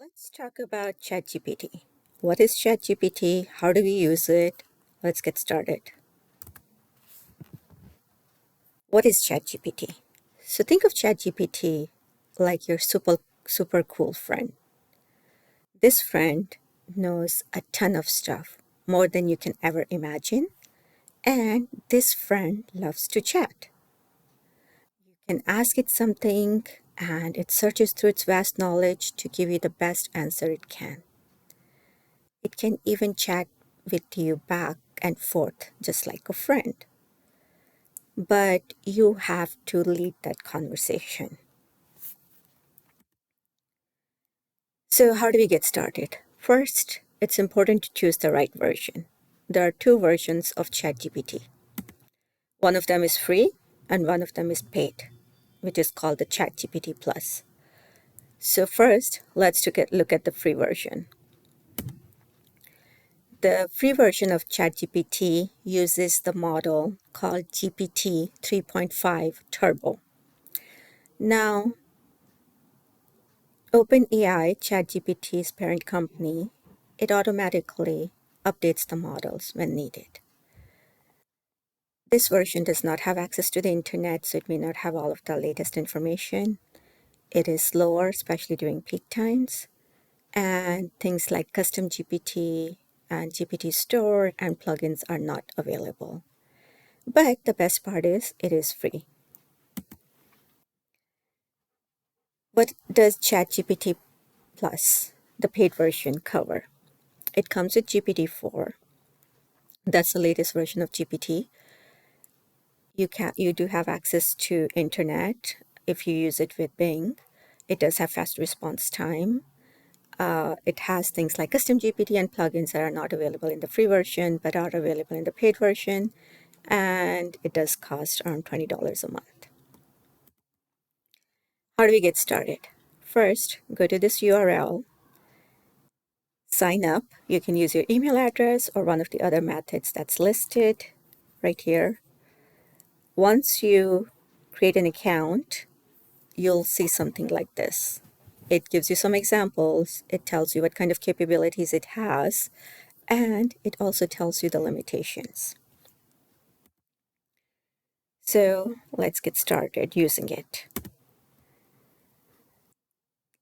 Let's talk about ChatGPT. What is ChatGPT? How do we use it? Let's get started. What is ChatGPT? So think of ChatGPT like your super cool friend. This friend knows a ton of stuff, more than you can ever imagine, and this friend loves to chat. You can ask it something and it searches through its vast knowledge to give you the best answer it can. It can even chat with you back and forth, just like a friend. But you have to lead that conversation. So, how do we get started? First, it's important to choose the right version. There are two versions of ChatGPT. One of them is free and one of them is paid, which is called the ChatGPT Plus. So, first, let's look at the free version. The free version of ChatGPT uses the model called GPT 3.5 Turbo. Now, OpenAI, ChatGPT's parent company, it automatically updates the models when needed. This version does not have access to the internet, so it may not have all of the latest information. It is slower, especially during peak times, and things like custom GPT and GPT Store and plugins are not available. But the best part is it is free. What does ChatGPT Plus, the paid version, cover? It comes with GPT-4. That's the latest version of GPT. You do have access to internet if you use it with Bing. It does have fast response time. It has things like custom GPT and plugins that are not available in the free version but are available in the paid version. And it does cost around $20 a month. How do we get started? First, go to this URL, sign up. You can use your email address or one of the other methods that's listed right here. Once you create an account, you'll see something like this. It gives you some examples, it tells you what kind of capabilities it has, and it also tells you the limitations. So let's get started using it.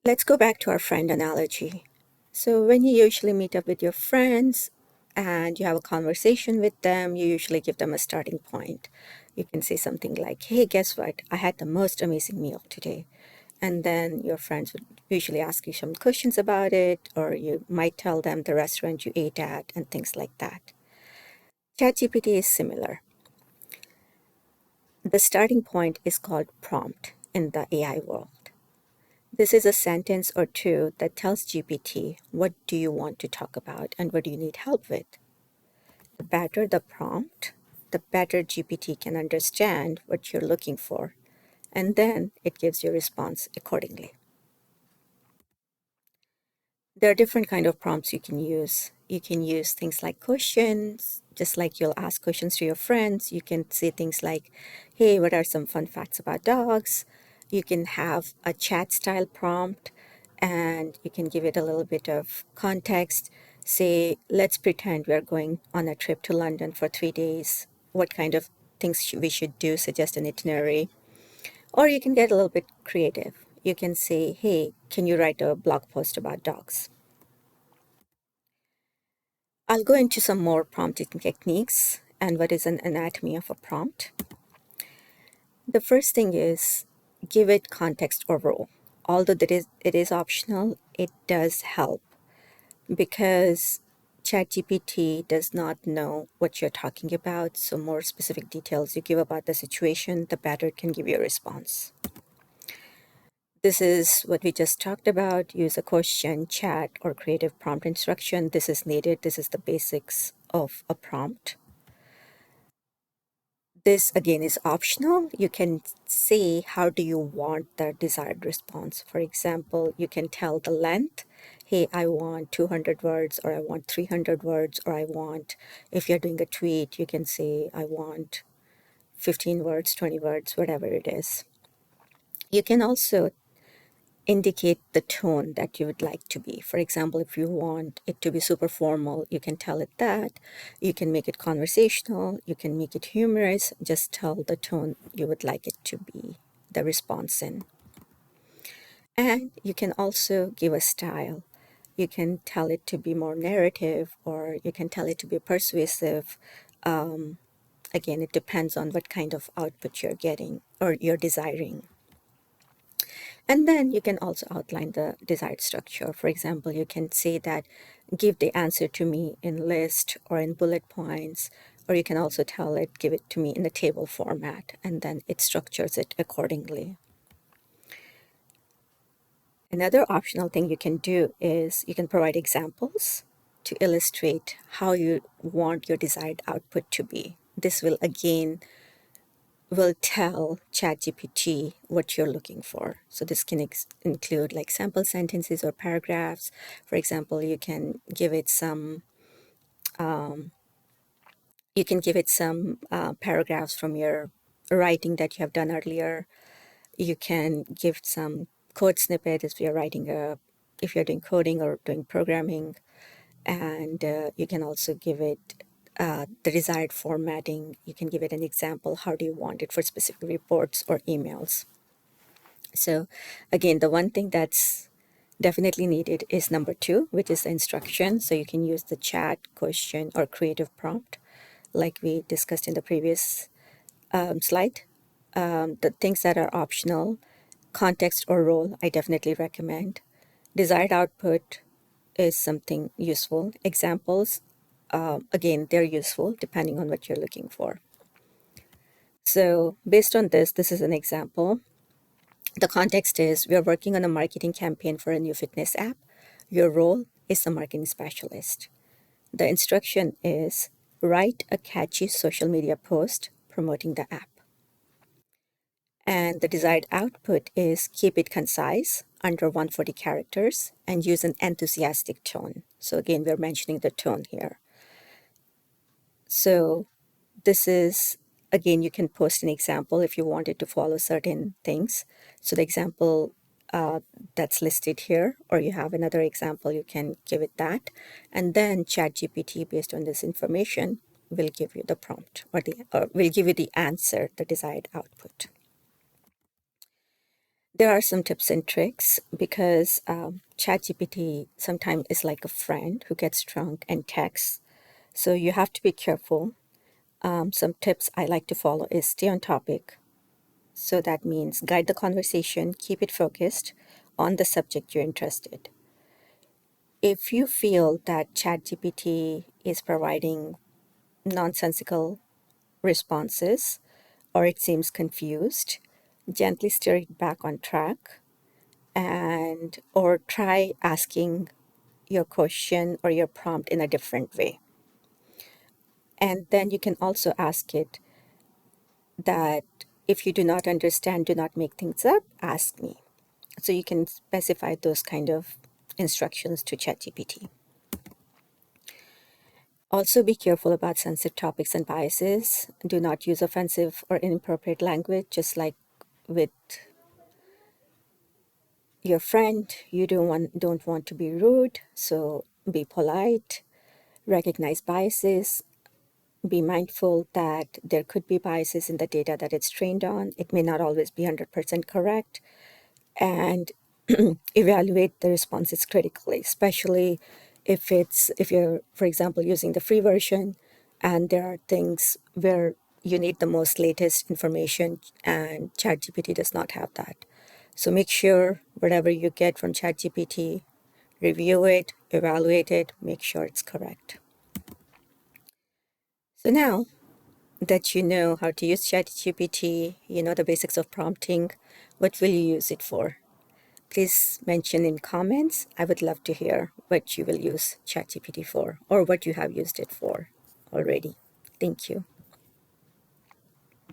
Let's go back to our friend analogy. So when you usually meet up with your friends and you have a conversation with them, you usually give them a starting point. You can say something like, hey, guess what? I had the most amazing meal today. And then your friends would usually ask you some questions about it, or you might tell them the restaurant you ate at and things like that. ChatGPT is similar. The starting point is called prompt in the AI world. This is a sentence or two that tells GPT what do you want to talk about and what do you need help with. The better the prompt, the better GPT can understand what you're looking for, and then it gives you a response accordingly. There are different kind of prompts you can use. You can use things like questions, just like you'll ask questions to your friends. You can say things like, hey, what are some fun facts about dogs? You can have a chat style prompt and you can give it a little bit of context. Say, let's pretend we're going on a trip to London for 3 days. What kind of things we should do? Suggest an itinerary. Or you can get a little bit creative. You can say, hey, can you write a blog post about dogs? I'll go into some more prompting techniques and what is an anatomy of a prompt. The first thing is give it context or role. Although it is optional, it does help because ChatGPT does not know what you're talking about. So more specific details you give about the situation, the better it can give you a response. This is what we just talked about. Use a question, chat, or creative prompt instruction. This is needed. This is the basics of a prompt. This again is optional. You can say how do you want the desired response. For example, you can tell the length. Hey, I want 200 words, or I want 300 words, or I want, if you're doing a tweet, you can say, I want 15 words, 20 words, whatever it is. You can also indicate the tone that you would like to be. For example, if you want it to be super formal, you can tell it that. You can make it conversational, you can make it humorous, just tell the tone you would like it to be, the response in. And you can also give a style. You can tell it to be more narrative, or you can tell it to be persuasive. Again, it depends on what kind of output you're getting or you're desiring. And then you can also outline the desired structure. For example, you can say that give the answer to me in list or in bullet points, or you can also tell it give it to me in a table format, and then it structures it accordingly. Another optional thing you can do is you can provide examples to illustrate how you want your desired output to be. This will again will tell ChatGPT what you're looking for. So this can include like sample sentences or paragraphs. For example, you can give it some paragraphs from your writing that you have done earlier. You can give some code snippet if you're doing coding or doing programming, and you can also give it the desired formatting. You can give it an example. How do you want it for specific reports or emails? So again, the one thing that's definitely needed is number two, which is the instruction. So you can use the chat, question, or creative prompt, like we discussed in the previous slide. The things that are optional, context or role, I definitely recommend. Desired output is something useful. Examples, again, they're useful depending on what you're looking for. So based on this is an example. The context is we are working on a marketing campaign for a new fitness app. Your role is a marketing specialist. The instruction is write a catchy social media post promoting the app. And the desired output is keep it concise, under 140 characters, and use an enthusiastic tone. So again, we're mentioning the tone here. So this is, again, you can post an example if you wanted to follow certain things. So the example that's listed here, or you have another example, you can give it that. And then ChatGPT, based on this information, will give you the prompt or will give you the answer, the desired output. There are some tips and tricks because ChatGPT sometimes is like a friend who gets drunk and texts. So you have to be careful. Some tips I like to follow is stay on topic. So that means guide the conversation, keep it focused on the subject you're interested. If you feel that ChatGPT is providing nonsensical responses or it seems confused, gently steer it back on track and or try asking your question or your prompt in a different way. And then you can also ask it that if you do not understand, do not make things up, ask me. So you can specify those kind of instructions to ChatGPT. Also be careful about sensitive topics and biases. Do not use offensive or inappropriate language, just like with your friend. You don't want to be rude, so be polite, recognize biases, be mindful that there could be biases in the data that it's trained on. It may not always be 100% correct, and evaluate the responses critically, especially if you're, for example, using the free version and there are things where you need the most latest information and ChatGPT does not have that. So make sure whatever you get from ChatGPT, review it, evaluate it, make sure it's correct. So now that you know how to use ChatGPT, you know the basics of prompting, what will you use it for? Please mention in comments. I would love to hear what you will use ChatGPT for or what you have used it for already. Thank you.